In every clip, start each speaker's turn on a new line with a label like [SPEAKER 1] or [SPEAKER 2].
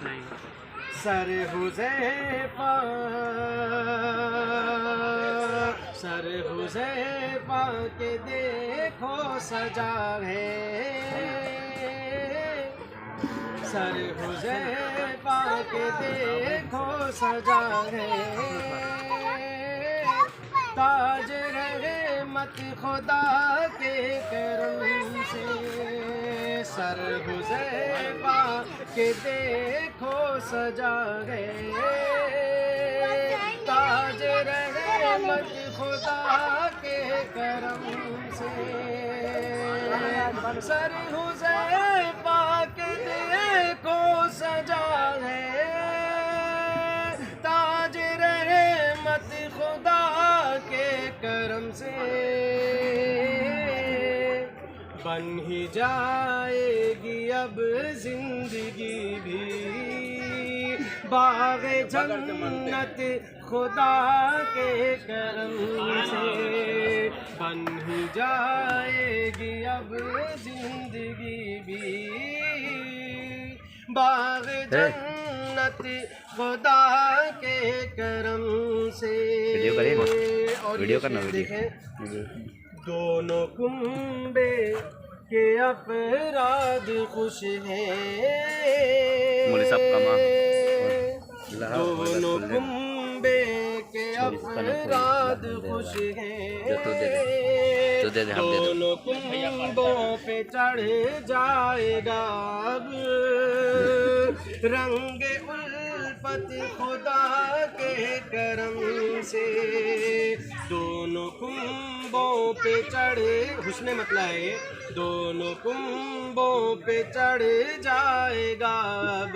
[SPEAKER 1] سر حذیفہ کے دیکھو سجا ہے، سر حذیفہ کے دیکھو سجا ہے، تاج رحمت خدا کے کرم سے، سر حذیفہ کے دیکھو سجا ہے، تاج رحمت خدا کے کرم سے، سر حذیفہ کے دیکھو سجا ہے، تاج رحمت خدا کے کرم سے، بن ہی جائے گی اب زندگی بھی باغ جنت خدا کے کرم سے، بن ہی جائے گی اب زندگی بھی باغ جنت خدا کے کرم سے۔ اور ویڈیو کرنا دیکھیں، دونوں کنبے کے افراد خوش ہیں، دونوں کنبے کے افراد خوش ہیں، دونوں کنبوں پہ چڑھ جائے گا اب رنگ الفت خدا کے کرم سے، دونوں کنبوں پہ چڑھ، حسن مطلع ہے دونوں کنبوں پہ چڑھ جائے گا اب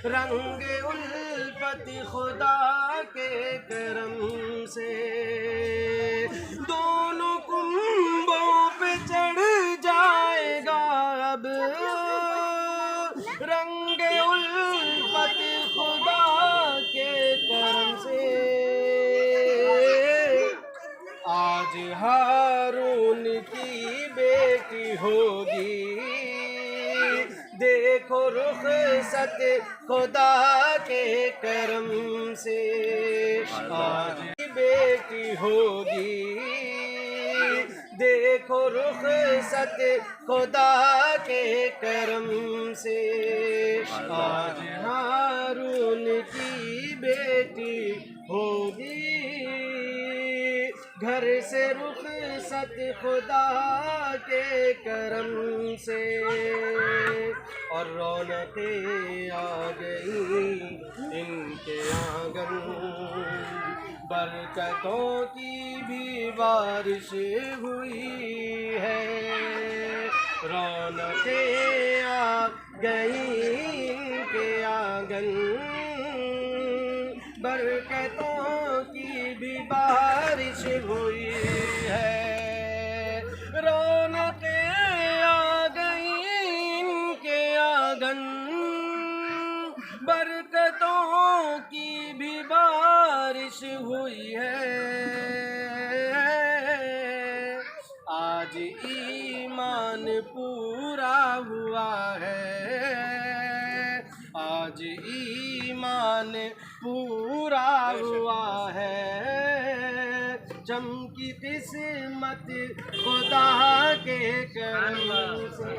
[SPEAKER 1] رنگ الفت خدا کے کرم سے، دونوں کنبوں پہ چڑھ جائے گا اب رنگ الفت خدا کے کرم سے، آج ہارون کی بیٹی ہوگی دیکھو رخصت خدا کے کرم سے، آج بیٹی ہوگی دیکھو رخصت خدا کے کرم سے، آج ہارون کی بیٹی ہوگی گھر سے رخصت خدا کے کرم سے، اور رونقیں آ گئی ان کے آنگن، برکتوں کی بھی بارش ہوئی ہے، رونقیں آ گئی ان کے آنگن، برکتوں کی بھی بارش ہوئی ہے، رونقیں آ گئی ان کے آنگن، برکتوں کی بھی بارش ہوئی ہے، آج ایمان پورا ہوا ہے، آج ایمان پورا ہوا ہے، چمکی قسمت خدا کے کرم سے،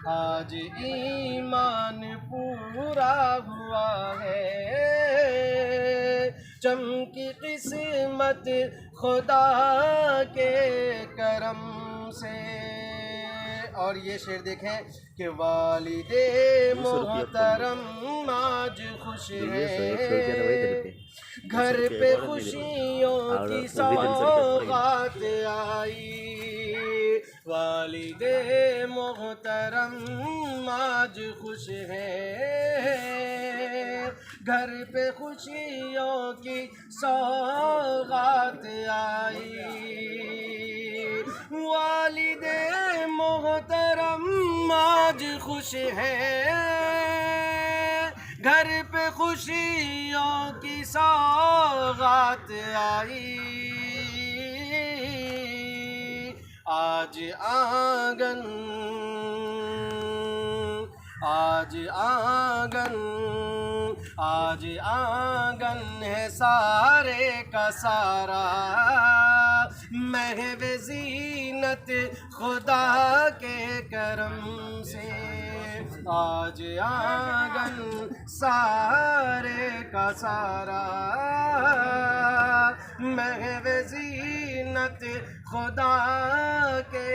[SPEAKER 1] آج ایمان پورا ہوا ہے، چمکی قسمت خدا کے کرم سے۔ اور یہ شعر دیکھیں کہ والد محترم آج خوش ہے، گھر پہ خوشیوں کی سوغات آئی، والد محترم آج خوش ہے، گھر پہ خوشیوں کی سوغات آئی، والد محترم آج خوش ہے، گھر پہ خوشیوں کی سوغات آئی، آج آنگن آج آنگن ہے سارے کا سارا، محو زینت خدا کے کرم سے، آج آنگن سارے کا سارا، محو زینت خدا کے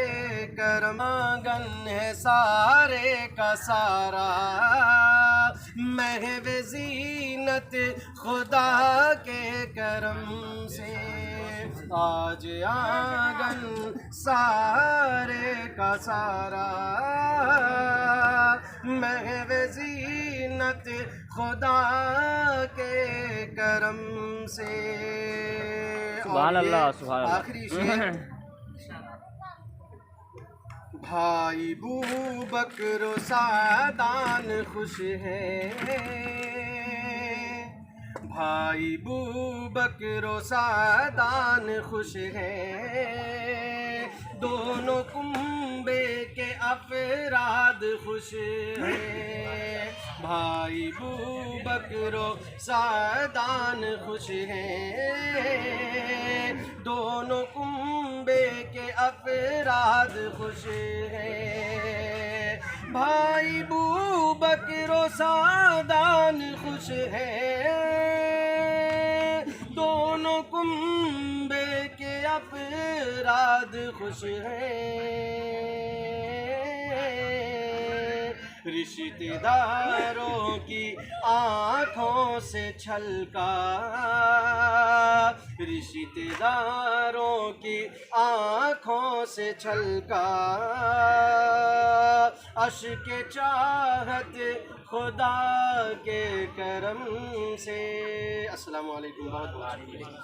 [SPEAKER 1] کرم، آنگن ہے سارے کا سارا، محو زینت خدا کے کرم سے، آج آنگن سارے کا سارا، محو زینت خدا کے کرم سے۔
[SPEAKER 2] سبحان اللہ، سبحان اللہ۔
[SPEAKER 1] آخری شعر، بھائی بو بکر و سعدان خوش ہیں، بھائی بو بکر و سعدان خوش ہیں، دونوں کنبے کے افراد خوش ہیں، بھائی بو بکر و سعدان خوش ہیں، دونوں کنبے کے افراد خوش ہیں، بھائی بو بکر و سعدان خوش ہیں، دونوں کنبے کے افراد خوش ہیں، رشتہ داروں کی آنکھوں سے چھلکا، رشتہ داروں کی آنکھوں سے چھلکا، اشک چاہت خدا کے کرم سے۔ السلام علیکم، بہت بہت شکریہ۔